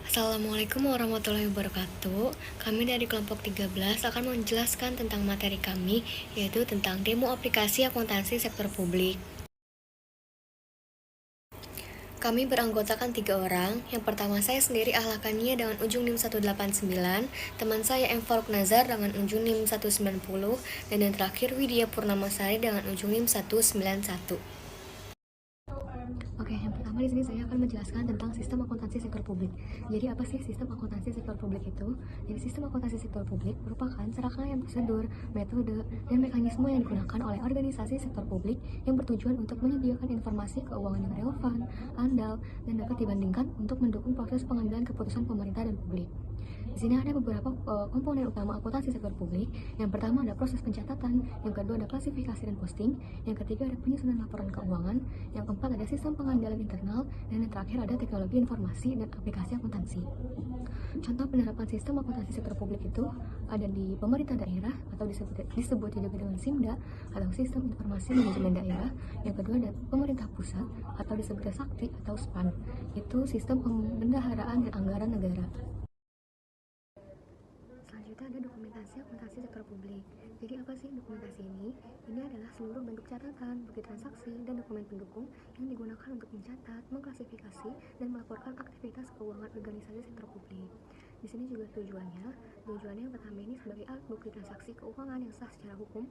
Assalamualaikum warahmatullahi wabarakatuh. Kami dari kelompok 13 akan menjelaskan tentang materi kami, yaitu tentang demo aplikasi akuntansi sektor publik. Kami beranggotakan 3 orang. Yang pertama saya sendiri Ahlakania dengan ujung NIM 189, teman saya M. Faruk Nazar dengan ujung NIM 190, dan yang terakhir Widya Purnamasari dengan ujung NIM 191. Oke, yang pertama di sini saya akan menjelaskan tentang sistem akuntansi sektor publik. Jadi apa sih sistem akuntansi sektor publik itu? Jadi sistem akuntansi sektor publik merupakan serangkaian prosedur, metode, dan mekanisme yang digunakan oleh organisasi sektor publik yang bertujuan untuk menyediakan informasi keuangan yang relevan, andal, dan dapat dibandingkan untuk mendukung proses pengambilan keputusan pemerintah dan publik. Di sini ada beberapa komponen utama akuntansi sektor publik. Yang pertama ada proses pencatatan, yang kedua ada klasifikasi dan posting, yang ketiga ada penyusunan laporan keuangan, yang keempat ada sistem pengandalan internal, dan yang terakhir ada teknologi informasi dan aplikasi akuntansi. Contoh penerapan sistem akuntansi sektor publik itu ada di pemerintah daerah atau disebut juga dengan SIMDA atau Sistem Informasi Manajemen Daerah. Yang kedua ada pemerintah pusat atau disebut SAKTI atau SPAN. Itu sistem pembendaharaan dan anggaran negara. Selanjutnya ada dokumentasi akuntansi sektor publik. Jadi apa sih dokumentasi ini? Ini adalah seluruh bentuk catatan, bukti transaksi, dan dokumen pendukung yang digunakan untuk mencatat, mengklasifikasi, dan melaporkan aktivitas keuangan organisasi sektor publik. Di sini juga tujuannya yang pertama ini sebagai alat bukti transaksi keuangan yang sah secara hukum.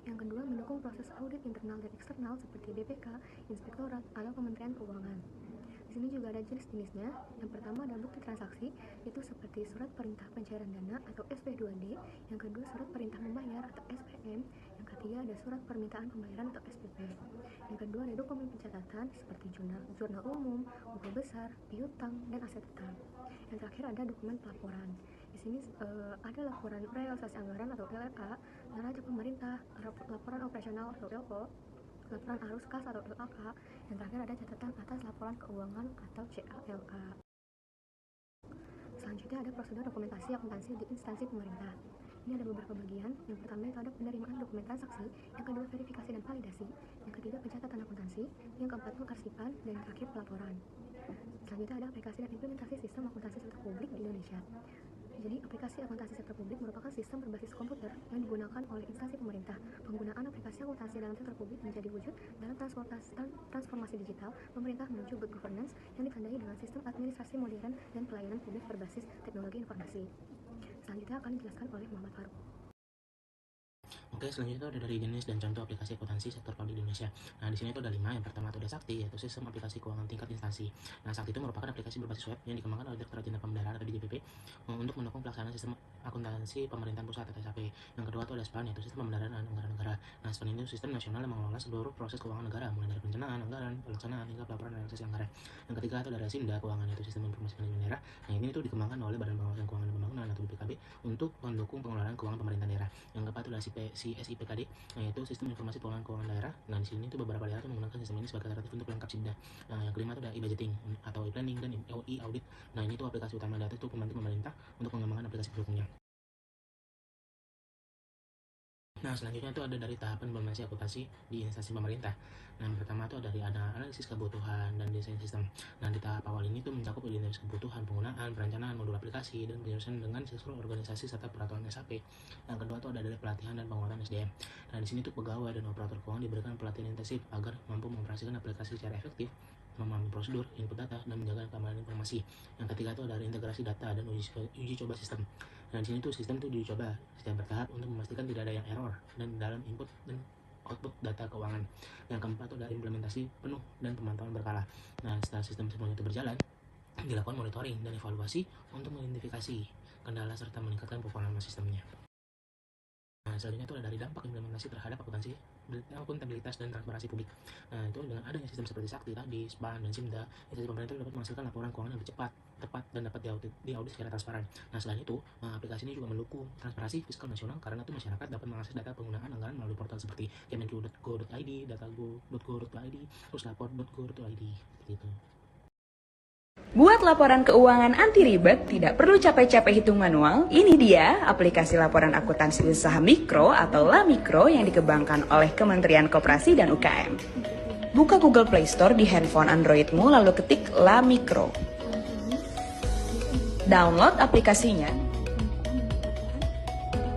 Yang kedua mendukung proses audit internal dan eksternal seperti BPK, Inspektorat, atau Kementerian Keuangan. Di sini juga ada jenis-jenisnya. Yang pertama ada bukti transaksi, itu seperti surat perintah pencairan dana atau SP2D. Yang kedua surat perintah membayar atau SPM. Yang ketiga ada surat permintaan pembayaran atau SPP. Yang kedua ada dokumen pencatatan seperti jurnal umum, buku besar, piutang, dan aset tetap. Yang terakhir ada dokumen pelaporan. Di sini ada laporan realisasi anggaran atau LRA, neraca pemerintah, laporan operasional atau LO, laporan arus kas atau LAK. Yang terakhir ada catatan atas laporan keuangan atau CALK. Selanjutnya ada prosedur dokumentasi akuntansi di instansi pemerintah. Ini ada beberapa bagian. Yang pertama itu ada penerimaan dokumen transaksi, yang kedua verifikasi dan validasi, yang ketiga pencatatan akuntansi, yang keempat pengarsipan, dan yang terakhir pelaporan. Selanjutnya ada aplikasi dan implementasi sistem akuntansi sektor publik di Indonesia. Jadi, aplikasi akuntansi sektor publik merupakan sistem berbasis komputer yang digunakan oleh instansi pemerintah. Penggunaan aplikasi akuntansi dalam sektor publik menjadi wujud dalam transformasi digital pemerintah menuju good governance yang ditandai dengan sistem administrasi modern dan pelayanan publik berbasis teknologi informasi. Selanjutnya akan dijelaskan oleh Muhammad Faruk. Oke, selanjutnya itu ada dari jenis dan contoh aplikasi akuntansi sektor publik di Indonesia. Nah, di sini itu ada 5. Yang pertama itu ada Sakti, yaitu sistem aplikasi keuangan tingkat instansi. Nah, Sakti itu merupakan aplikasi berbasis web yang dikembangkan oleh Direktorat Jenderal Pembendaharaan atau DJPP untuk mendukung pelaksanaan sistem akuntansi pemerintahan pusat atau SAP. Yang kedua itu ada SPAN, yaitu sistem pembendaharaan anggaran negara. Nah, SPAN itu sistem nasional yang mengelola seluruh proses keuangan negara, mulai dari perencanaan, anggaran, pelaksanaan, hingga pelaporan dan realisasi anggaran. Yang ketiga itu ada SIMDA keuangan, yaitu sistem informasi manajemen daerah. Nah, ini itu dikembangkan oleh Badan Pengawasan Keuangan dan Pembangunan atau BPKB untuk mendukung pengelolaan keuangan pemerintah daerah. Yang keempat itu ada SIPKD, yaitu sistem informasi pengelolaan keuangan daerah. Nah, di sini itu beberapa daerah itu menggunakan sistem ini sebagai alternatif untuk pelengkap SIMDA. Nah, yang kelima itu ada e-budgeting atau e-planning dan e-audit. Nah, ini tuh aplikasi utama data itu membantu pemerintah untuk mengembangkan aplikasi pendukungnya. Nah, selanjutnya itu ada dari tahapan implementasi akuntansi di instansi pemerintah. Nah, yang pertama itu dari analisis kebutuhan dan desain sistem. Nah, di tahap awal ini itu mencakup identitas kebutuhan, penggunaan, perencanaan, modul aplikasi, dan penyusunan dengan seluruh organisasi serta peraturan SAP. Yang kedua itu ada dari pelatihan dan penguatan SDM. Nah, di sini tuh pegawai dan operator keuangan diberikan pelatihan intensif agar mampu mengoperasikan aplikasi secara efektif, memahami prosedur, input data, dan menjaga keamanan informasi. Yang ketiga itu ada integrasi data dan uji coba sistem. Nah, di sini tuh sistem tuh diuji coba secara bertahap untuk memastikan tidak ada yang error dan dalam input dan output data keuangan. Yang keempat itu ada implementasi penuh dan pemantauan berkala. Nah, setelah sistem semuanya itu berjalan, dilakukan monitoring dan evaluasi untuk mengidentifikasi kendala serta meningkatkan performa sistemnya. Nah, selanjutnya itu ada dari dampak implementasi terhadap akuntabilitas dan transparansi publik. Nah, itu dengan adanya sistem seperti Sakti tadi, SPAN, dan SIMDA, instansi pemerintah dapat menghasilkan laporan keuangan yang lebih cepat, tepat, dan dapat diaudit secara transparan. Nah, selain itu, aplikasi ini juga mendukung transparansi fiskal nasional karena itu masyarakat dapat mengakses data penggunaan anggaran melalui portal seperti kemenq.go.id, datago.go.id, terus lapor.go.id, seperti itu. Buat laporan keuangan anti ribet, tidak perlu capek-capek hitung manual. Ini dia aplikasi laporan akuntansi usaha mikro atau LaMikro yang dikembangkan oleh Kementerian Koperasi dan UKM. Buka Google Play Store di handphone Androidmu lalu ketik LaMikro. Download aplikasinya.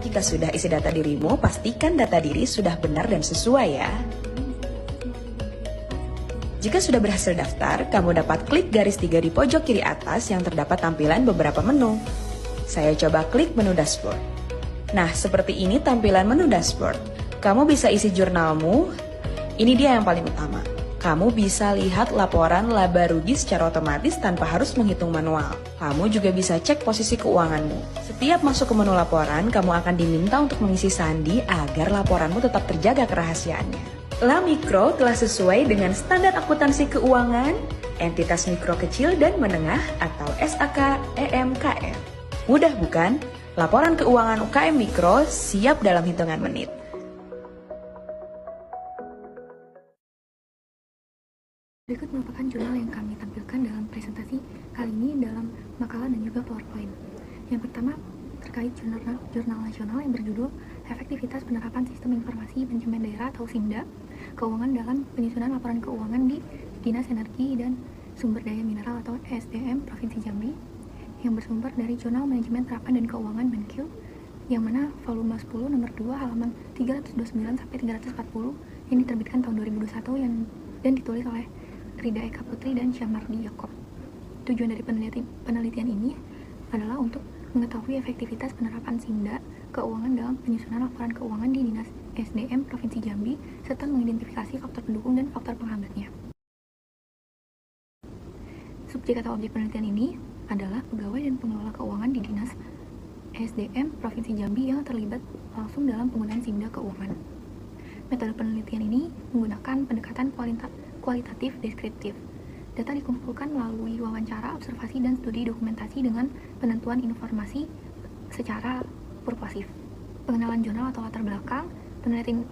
Jika sudah isi data dirimu, pastikan data diri sudah benar dan sesuai ya. Jika sudah berhasil daftar, kamu dapat klik garis 3 di pojok kiri atas yang terdapat tampilan beberapa menu. Saya coba klik menu dashboard. Nah, seperti ini tampilan menu dashboard. Kamu bisa isi jurnalmu. Ini dia yang paling utama. Kamu bisa lihat laporan laba rugi secara otomatis tanpa harus menghitung manual. Kamu juga bisa cek posisi keuanganmu. Setiap masuk ke menu laporan, kamu akan diminta untuk mengisi sandi agar laporanmu tetap terjaga kerahasiaannya. La Mikro telah sesuai dengan standar akuntansi keuangan, entitas mikro kecil dan menengah atau SAK EMKM. Mudah bukan? Laporan keuangan UKM Mikro siap dalam hitungan menit. Berikut merupakan jurnal yang kami tampilkan dalam presentasi kali ini dalam makalah dan juga PowerPoint. Yang pertama, terkait jurnal nasional yang berjudul Efektivitas Penerapan Sistem Informasi Manajemen Daerah atau SIMDA, Keuangan dalam Penyusunan Laporan Keuangan di Dinas Energi dan Sumber Daya Mineral atau SDM Provinsi Jambi, yang bersumber dari Jurnal Manajemen Terapan dan Keuangan Menkyu, yang mana volume 10 nomor 2 halaman 329 sampai 340 yang diterbitkan tahun 2021 dan ditulis oleh Rida Eka Putri dan Syamardi Yakob. Tujuan dari penelitian ini adalah untuk mengetahui efektivitas penerapan SIMDA keuangan dalam penyusunan laporan keuangan di Dinas SDM Provinsi Jambi serta mengidentifikasi faktor pendukung dan faktor penghambatnya. Subjek atau objek penelitian ini adalah pegawai dan pengelola keuangan di Dinas SDM Provinsi Jambi yang terlibat langsung dalam penggunaan SIMDA keuangan. Metode penelitian ini menggunakan pendekatan kualitatif deskriptif. Data dikumpulkan melalui wawancara, observasi, dan studi dokumentasi dengan penentuan informasi secara purposif. Pengenalan jurnal atau latar belakang,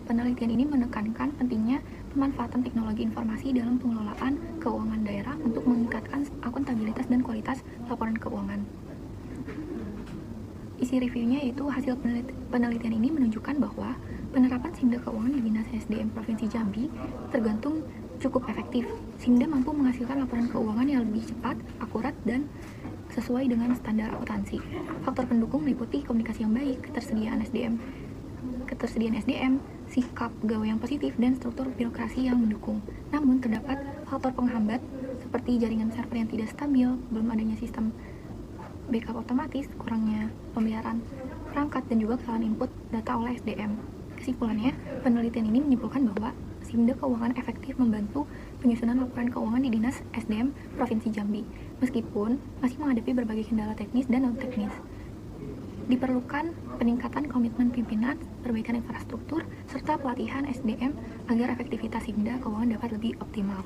penelitian ini menekankan pentingnya pemanfaatan teknologi informasi dalam pengelolaan keuangan daerah untuk meningkatkan akuntabilitas dan kualitas laporan keuangan. Isi reviewnya yaitu hasil penelitian ini menunjukkan bahwa penerapan SIMDA keuangan di Dinas SDM Provinsi Jambi tergantung cukup efektif. SIMDA mampu menghasilkan laporan keuangan yang lebih cepat, akurat, dan sesuai dengan standar akuntansi. Faktor pendukung meliputi komunikasi yang baik, ketersediaan SDM, sikap pegawai yang positif, dan struktur birokrasi yang mendukung. Namun, terdapat faktor penghambat seperti jaringan server yang tidak stabil, belum adanya sistem backup otomatis, kurangnya pemeliharaan perangkat, dan juga kesalahan input data oleh SDM. Kesimpulannya, penelitian ini menyimpulkan bahwa SIMDA keuangan efektif membantu penyusunan laporan keuangan di Dinas SDM Provinsi Jambi, meskipun masih menghadapi berbagai kendala teknis dan non-teknis. Diperlukan peningkatan komitmen pimpinan, perbaikan infrastruktur, serta pelatihan SDM agar efektivitas SIMDA keuangan dapat lebih optimal.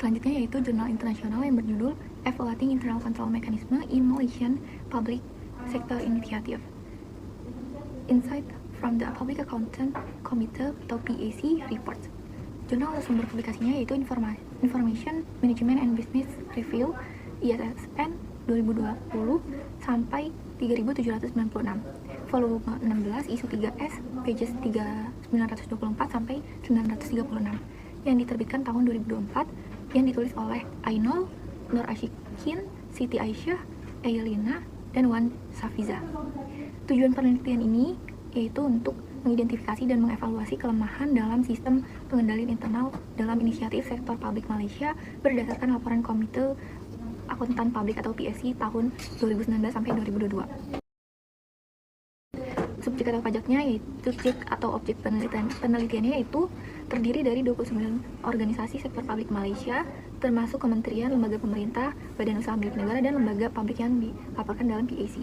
Selanjutnya yaitu jurnal internasional yang berjudul Evaluating Internal Control Mechanism in Malaysian Public Sector Initiative. Insight from the Public Accountant Committee atau PAC Report. Jurnal sumber publikasinya yaitu Information Management and Business Review ISSN 2020 sampai 3796. Volume 16 isu 3S pages 924 sampai 936 yang diterbitkan tahun 2024 yang ditulis oleh Ainul, Nur Ashikin, Siti Aisyah, Aylina, dan Wan Safiza. Tujuan penelitian ini yaitu untuk mengidentifikasi dan mengevaluasi kelemahan dalam sistem pengendalian internal dalam inisiatif sektor publik Malaysia berdasarkan laporan Komite Akuntan Publik atau PAC tahun 2019 sampai 2022. Subjek atau objek penelitiannya yaitu terdiri dari 29 organisasi sektor publik Malaysia, termasuk kementerian, lembaga pemerintah, badan usaha milik negara, dan lembaga publik yang dilaporkan dalam PAC.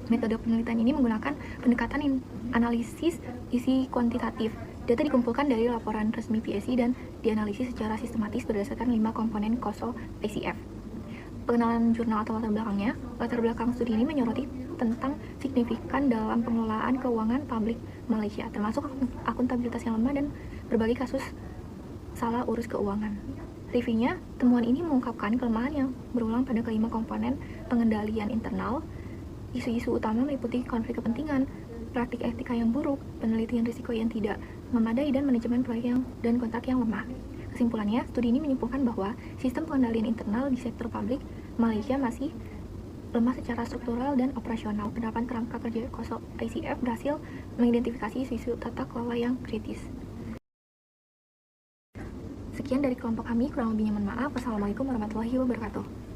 Metode penelitian ini menggunakan pendekatan analisis isi kuantitatif. Data dikumpulkan dari laporan resmi PAC dan dianalisis secara sistematis berdasarkan 5 komponen KOSO ICF. Pengenalan jurnal atau latar belakangnya, latar belakang studi ini menyoroti tentang signifikan dalam pengelolaan keuangan publik Malaysia, termasuk akuntabilitas yang lemah dan berbagai kasus salah urus keuangan. Reviewnya, temuan ini mengungkapkan kelemahan yang berulang pada kelima komponen pengendalian internal. Isu-isu utama meliputi konflik kepentingan, praktik etika yang buruk, penelitian risiko yang tidak memadai, dan manajemen proyek dan kontrak yang lemah. Kesimpulannya, studi ini menyimpulkan bahwa sistem pengendalian internal di sektor publik Malaysia masih lemah secara struktural dan operasional. Penerapan kerangka kerja KOSO ICF berhasil mengidentifikasi isu-isu tata kelola yang kritis. Sekian dari kelompok kami, kurang lebihnya mohon maaf. Wassalamualaikum warahmatullahi wabarakatuh.